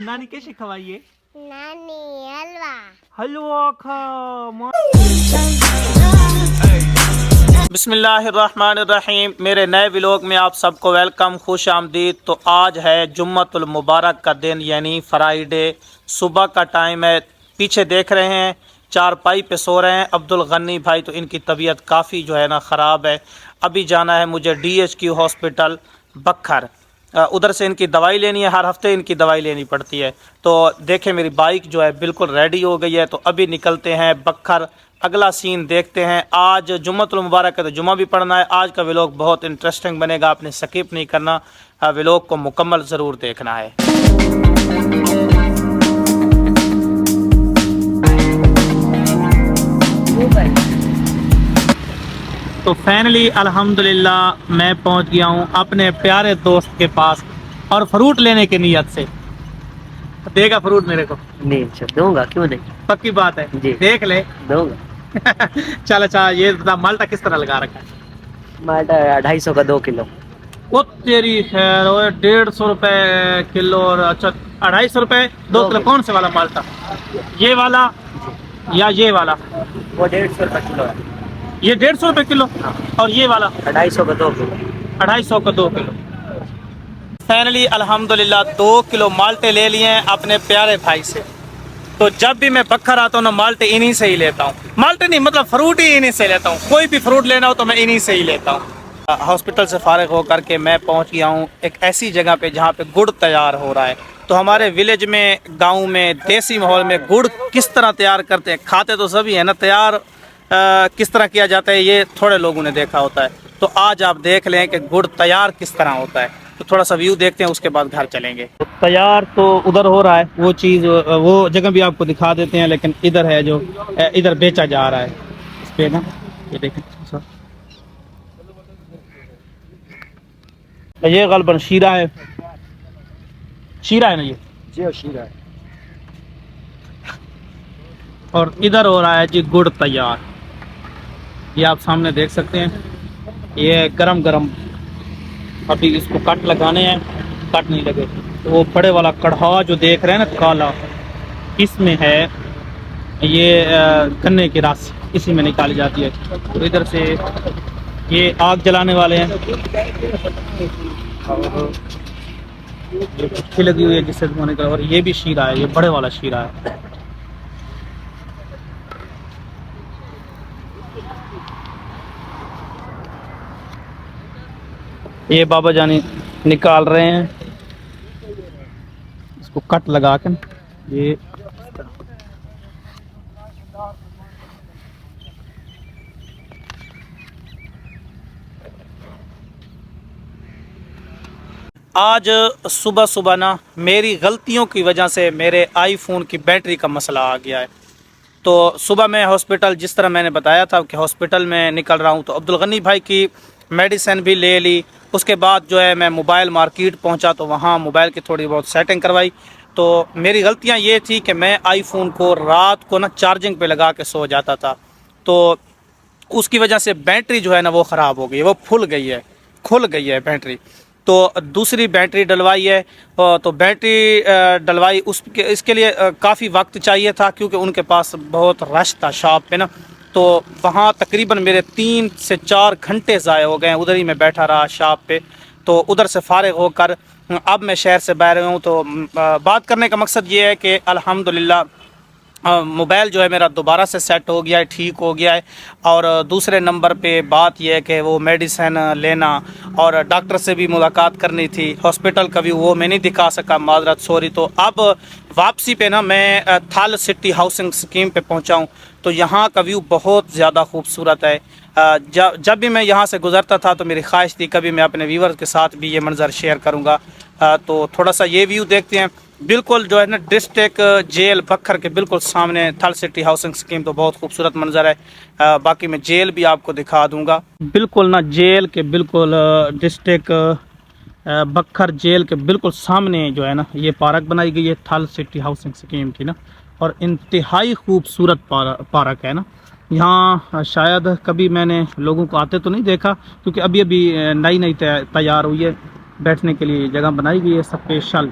नानी कैसे खवाइए? नानी हलवा हलवा खा। बिस्मिल्लाहिर्रहमानिर्रहीम। मेरे नए व्लॉग में आप सबको वेलकम, खुश आमदीद। तो आज है जुम्मतुल मुबारक का दिन, यानी फ्राइडे। सुबह का टाइम है। पीछे देख रहे हैं चारपाई पे सो रहे हैं अब्दुल गनी भाई। तो इनकी तबीयत काफ़ी जो है ना ख़राब है। अभी जाना है मुझे DHQ हॉस्पिटल बखर। उधर से इनकी दवाई लेनी है। हर हफ्ते इनकी दवाई लेनी पड़ती है। तो देखें मेरी बाइक जो है बिल्कुल रेडी हो गई है। तो अभी निकलते हैं बखर। अगला सीन देखते हैं। आज जुम्मतुल मुबारक है तो जुम्मा भी पढ़ना है। आज का व्लॉग बहुत इंटरेस्टिंग बनेगा, आपने स्किप नहीं करना, व्लॉग को मुकम्मल ज़रूर देखना है। तो फाइनली अल्हम्दुलिल्लाह मैं पहुंच गया हूं अपने प्यारे दोस्त के पास, और फ्रूट लेने की नीयत से। देगा फ्रूट मेरे को? नहीं, अच्छा दूंगा, क्यों नहीं। पक्की बात है जी देख ले। दूंगा। चल अच्छा, ये बता माल्टा किस तरह लगा रखा है? माल्टा 250 का 2 किलो। वो तेरी खैर, वो 150 रुपए किलो। और अच्छा 250 रुपए 2 किलो। कौन से वाला माल्टा? ये वाला या ये वाला? वो 150 रुपए किलो है। ये 150 रुपए किलो। और ये वाला 250 का 2 किलो। 250 का 2 किलो। फाइनली अल्हम्दुलिल्लाह 2 किलो माल्टे ले लिए हैं अपने प्यारे भाई से। तो जब भी मैं बखर आता हूँ ना, माल्टे इन्हीं से ही लेता हूँ। माल्टे नहीं, मतलब फ्रूट ही इन्हीं से लेता हूँ। कोई भी फ्रूट लेना हो तो मैं इन्हीं से ही लेता हूँ। हॉस्पिटल से फारिग होकर के मैं पहुँच गया हूँ एक ऐसी जगह पे जहाँ पे गुड़ तैयार हो रहा है। तो हमारे विलेज में, गाँव में, देसी माहौल में गुड़ किस तरह तैयार करते हैं, खाते तो सभी है ना, तैयार किस तरह किया जाता है ये थोड़े लोगों ने देखा होता है। तो आज आप देख लें कि गुड़ तैयार किस तरह होता है। तो थोड़ा सा व्यू देखते हैं, उसके बाद घर चलेंगे। तो तैयार तो उधर हो रहा है, वो चीज़, वो जगह भी आपको दिखा देते हैं। लेकिन इधर है जो इधर बेचा जा रहा है इस पे ना, ये देखें सर, ये गलबन शीरा है। शीरा है ना ये? जी शीरा है। और इधर हो रहा है जी गुड़ तैयार। ये आप सामने देख सकते हैं, ये गरम गरम। अभी इसको कट लगाने हैं, कट नहीं लगे। तो वो बड़े वाला कढ़ा जो देख रहे हैं ना काला, इसमें है ये गन्ने की रस, इसी में निकाली जाती है। तो इधर से ये आग जलाने वाले हैं, और ये पुट्ठी लगी हुई है जिससे धुआं निकला। और ये भी शीरा है, ये बड़े वाला शीरा है। ये बाबा जानी निकाल रहे हैं इसको कट लगा कर। ये आज सुबह सुबह ना मेरी गलतियों की वजह से मेरे आईफोन की बैटरी का मसला आ गया है। तो सुबह मैं हॉस्पिटल, जिस तरह मैंने बताया था कि हॉस्पिटल में निकल रहा हूँ, तो अब्दुल गनी भाई की मेडिसिन भी ले ली। उसके बाद जो है मैं मोबाइल मार्केट पहुँचा, तो वहाँ मोबाइल की थोड़ी बहुत सेटिंग करवाई। तो मेरी गलतियाँ ये थी कि मैं आईफोन को रात को ना चार्जिंग पे लगा के सो जाता था। तो उसकी वजह से बैटरी जो है ना वो ख़राब हो गई है, वो फुल गई है, खुल गई है बैटरी। तो दूसरी बैटरी डलवाई है। तो बैटरी डलवाई, इसके लिए काफ़ी वक्त चाहिए था, क्योंकि उनके पास बहुत रश था शॉप पे ना। तो वहाँ तकरीबन मेरे 3 से 4 घंटे ज़ाय हो गए। उधर ही मैं बैठा रहा शॉप पे। तो उधर से फारिग होकर अब मैं शहर से बाहर हूँ। तो बात करने का मकसद ये है कि अल्हम्दुलिल्लाह मोबाइल जो है मेरा दोबारा से सेट हो गया है, ठीक हो गया है। और दूसरे नंबर पे बात यह है कि वो मेडिसिन लेना और डॉक्टर से भी मुलाकात करनी थी। हॉस्पिटल का भी वो मैं नहीं दिखा सका, माजरत, सॉरी। तो अब वापसी पे ना मैं थल सिटी हाउसिंग स्कीम पे पहुंचा हूं। तो यहाँ का व्यू बहुत ज़्यादा खूबसूरत है। जब भी मैं यहाँ से गुज़रता था तो मेरी ख्वाहिश थी कभी मैं अपने व्यूअर्स के साथ भी ये मंज़र शेयर करूँगा। तो थोड़ा सा ये व्यू देखते हैं। बिल्कुल जो है ना डिस्ट्रिक्ट जेल बखर के बिल्कुल सामने थल सिटी हाउसिंग स्कीम। तो बहुत खूबसूरत मंजर है। बाकी मैं जेल भी आपको दिखा दूंगा। बिल्कुल ना जेल के बिल्कुल डिस्ट्रिक्ट बखर जेल के बिल्कुल सामने जो है ना ये पार्क बनाई गई है थल सिटी हाउसिंग स्कीम की ना। और इंतहाई खूबसूरत पार्क है ना। यहाँ शायद कभी मैंने लोगों को आते तो नहीं देखा, क्योंकि अभी अभी नई नई तैयार हुई है। बैठने के लिए जगह बनाई गई है स्पेशल।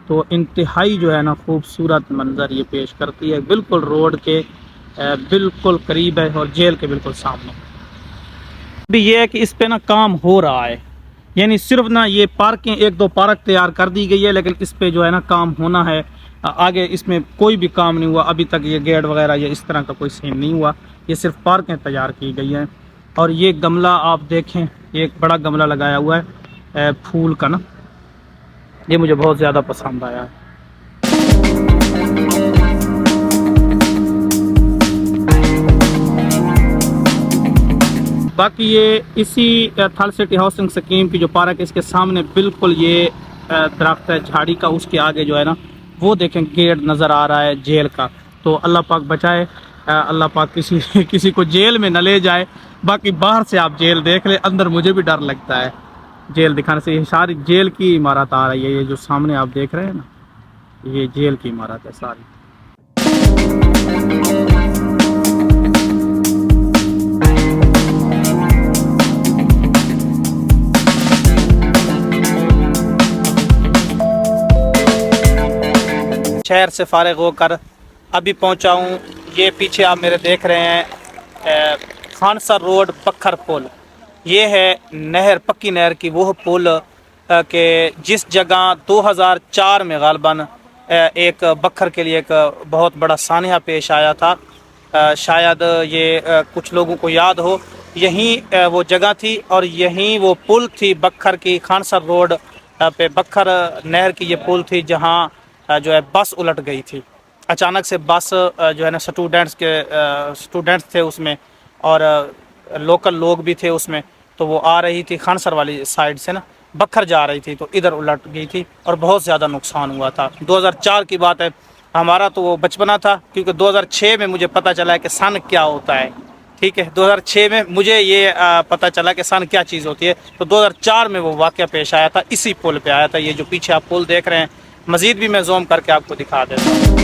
तो इंतहाई जो है ना खूबसूरत मंज़र ये पेश करती है, बिल्कुल रोड के बिल्कुल करीब है और जेल के बिल्कुल सामने। अभी ये है कि इस पे ना काम हो रहा है, यानी सिर्फ ना ये पार्कें, एक दो पार्क तैयार कर दी गई है, लेकिन इस पे जो है ना काम होना है। आगे इसमें कोई भी काम नहीं हुआ अभी तक, ये गेट वगैरह या इस तरह का कोई सीन नहीं हुआ, ये सिर्फ पार्कें तैयार की गई हैं। और ये गमला आप देखें, एक बड़ा गमला लगाया हुआ है फूल का ना, ये मुझे बहुत ज़्यादा पसंद आया है। बाकी ये इसी थल सिटी हाउसिंग स्कीम की जो पार्क है, इसके सामने बिल्कुल ये दरख्त है झाड़ी का, उसके आगे जो है ना वो देखें गेट नज़र आ रहा है जेल का। तो अल्लाह पाक बचाए, अल्लाह पाक किसी को जेल में न ले जाए। बाकी बाहर से आप जेल देख ले, अंदर मुझे भी डर लगता है जेल दिखाने से। ये सारी जेल की इमारत आ रही है, ये जो सामने आप देख रहे हैं ना, ये जेल की इमारत है सारी। शहर से फारिग होकर अभी पहुंचा हूं, ये पीछे आप मेरे देख रहे हैं खानसर रोड बखर पुल। ये है नहर, पक्की नहर की वो पुल के जिस जगह 2004 में गालबन एक बखर के लिए एक बहुत बड़ा सानिया पेश आया था। शायद ये कुछ लोगों को याद हो, यहीं वो जगह थी और यहीं वो पुल थी बखर की, खानसर रोड पे बखर नहर की ये पुल थी, जहाँ जो है बस उलट गई थी। अचानक से बस जो है ना स्टूडेंट्स थे उसमें और लोकल लोग भी थे उसमें, तो वो आ रही थी खानसर वाली साइड से ना, बखर जा रही थी, तो इधर उलट गई थी और बहुत ज़्यादा नुकसान हुआ था। 2004 की बात है, हमारा तो वो बचपना था, क्योंकि 2006 में मुझे पता चला है कि सन क्या होता है। ठीक है, 2006 में मुझे ये पता चला कि सन क्या चीज़ होती है, तो 2004 में वो वाक़या पेश आया था, इसी पुल पे आया था। ये जो पीछे आप पुल देख रहे हैं, मज़ीद भी मैं जूम करके आपको दिखा देता हूँ।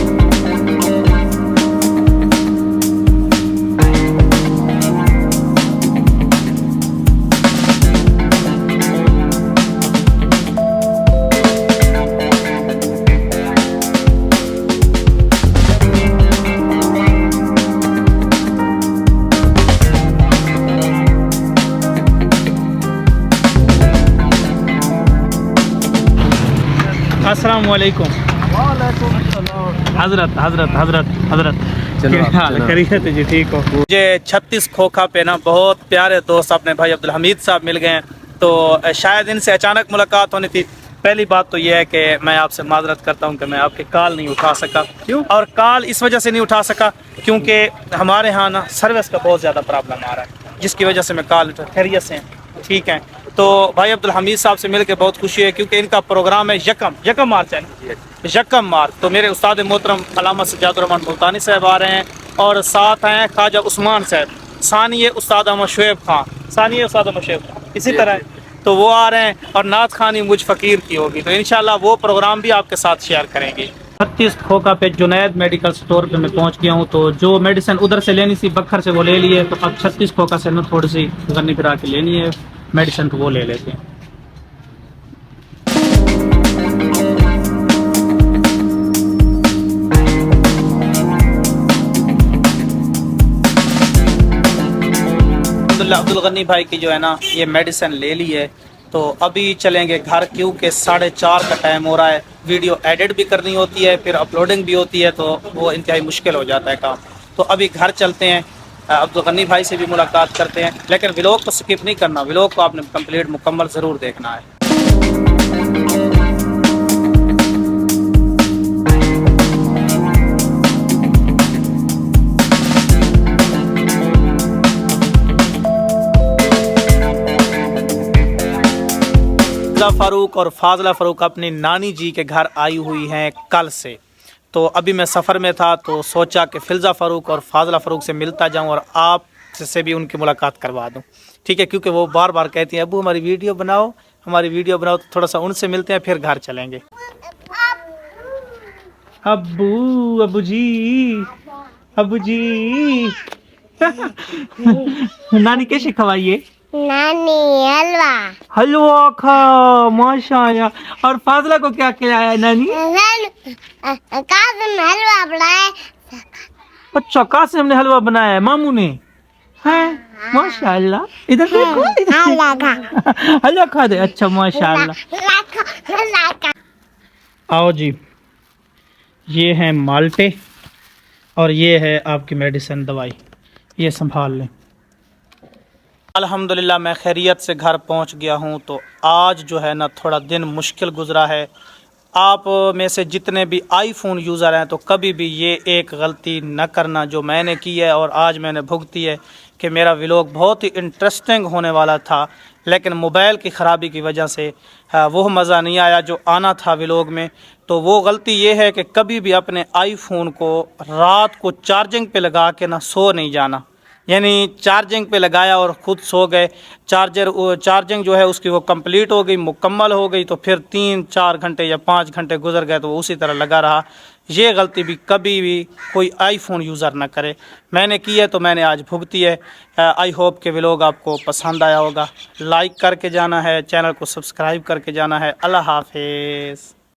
अस्सलाम वालेकुम। हजरत हजरत हजरत हजरत क्या हाल है? खैरियत है जी, ठीक हो? मुझे 36 खोखा पे ना बहुत प्यारे दोस्त अपने भाई अब्दुल हमीद साहब मिल गए हैं, तो शायद इनसे अचानक मुलाकात होनी थी। पहली बात तो यह है कि मैं आपसे माजरत करता हूं कि मैं आपकी कॉल नहीं उठा सका। क्यों? और कॉल इस वजह से नहीं उठा सका क्योंकि हमारे यहाँ ना सर्विस का बहुत ज़्यादा प्रॉब्लम आ रहा है, जिसकी वजह से मैं कॉल उठा। खैरियत से हैं? ठीक है। तो भाई अब्दुल हमीद साहब से मिलकर बहुत खुशी है, क्योंकि इनका प्रोग्राम है यकम मार्च है, यकम मार्च। तो मेरे उस्ताद मोहतरम अल्लामा सज्जादुर्रहमान मुल्तानी साहब आ रहे हैं और साथ हैं ख्वाजा उस्मान साहब, सानिए उस्ताद अहमद शुएब खान, सानिए उस्ताद अहमद शुएब खान, इसी तरह तो वो आ रहे हैं, और नात खानी मुझ फ़कीर की होगी। तो इंशाल्लाह वो प्रोग्राम भी आपके साथ शेयर करेंगे। 36 खोखा पे जुनैद मेडिकल स्टोर पे मैं पहुंच गया हूं, तो जो मेडिसिन उधर से लेनी थी बखर से वो ले लिए, तो अब 36 खोखा से ना थोड़ी सी गन्नी फिरा के लेनी है मेडिसिन, तो वो ले लेते हैं। अब्दुल गनी भाई की जो है ना ये मेडिसिन ले ली है, तो अभी चलेंगे घर, क्योंकि 4:30 का टाइम हो रहा है। वीडियो एडिट भी करनी होती है, फिर अपलोडिंग भी होती है, तो वो इंतहाई मुश्किल हो जाता है काम। तो अभी घर चलते हैं, अब्दुल गनी भाई से भी मुलाकात करते हैं, लेकिन व्लॉग को स्किप नहीं करना, व्लॉग को आपने कंप्लीट मुकम्मल ज़रूर देखना है। फ़ारूक और फाज़ला फ़ारूक अपनी नानी जी के घर आई हुई हैं कल से, तो अभी मैं सफ़र में था, तो सोचा कि फ़िज़ा फ़ारूक और फाज़ला फ़ारूक से मिलता जाऊं और आप से भी उनकी मुलाकात करवा दूं। ठीक है, क्योंकि वो बार बार कहती हैं अबू हमारी वीडियो बनाओ, हमारी वीडियो बनाओ, तो थोड़ा सा उनसे मिलते हैं, फिर घर चलेंगे। अबू जी नानी कैसे खवाइए? नानी हलवा। हलवा खा, माशाल्लाह। और फाजला को क्या खिलाया नानी? कासिम हलवा बनाए। अच्छा, कासिम ने हलवा बनाया है, मामू ने? है, माशाल्लाह। इधर देखो, हलवा खा। हलवा खा दे। अच्छा, माशाल्लाह। आओ जी, ये हैं माल्टे और ये है आपकी मेडिसिन दवाई, ये संभाल लें। अल्हम्दुलिल्लाह मैं खैरियत से घर पहुंच गया हूं। तो आज जो है ना थोड़ा दिन मुश्किल गुज़रा है। आप में से जितने भी आईफोन यूज़र हैं तो कभी भी ये एक गलती न करना जो मैंने की है और आज मैंने भुगती है कि मेरा व्लॉग बहुत ही इंटरेस्टिंग होने वाला था, लेकिन मोबाइल की ख़राबी की वजह से वो मज़ा नहीं आया जो आना था व्लॉग में। तो वो गलती ये है कि कभी भी अपने आईफोन को रात को चार्जिंग पे लगा के ना सो नहीं जाना, यानी चार्जिंग पे लगाया और ख़ुद सो गए। चार्जिंग जो है उसकी वो कंप्लीट हो गई, मुकम्मल हो गई, तो फिर 3-4 घंटे या 5 घंटे गुजर गए तो वो उसी तरह लगा रहा। ये गलती भी कभी भी कोई आईफोन यूज़र ना करे। मैंने की है तो मैंने आज भुगती है। आई होप के व्लॉग आपको पसंद आया होगा। लाइक करके जाना है, चैनल को सब्सक्राइब करके जाना है। अल्लाह हाफिज़।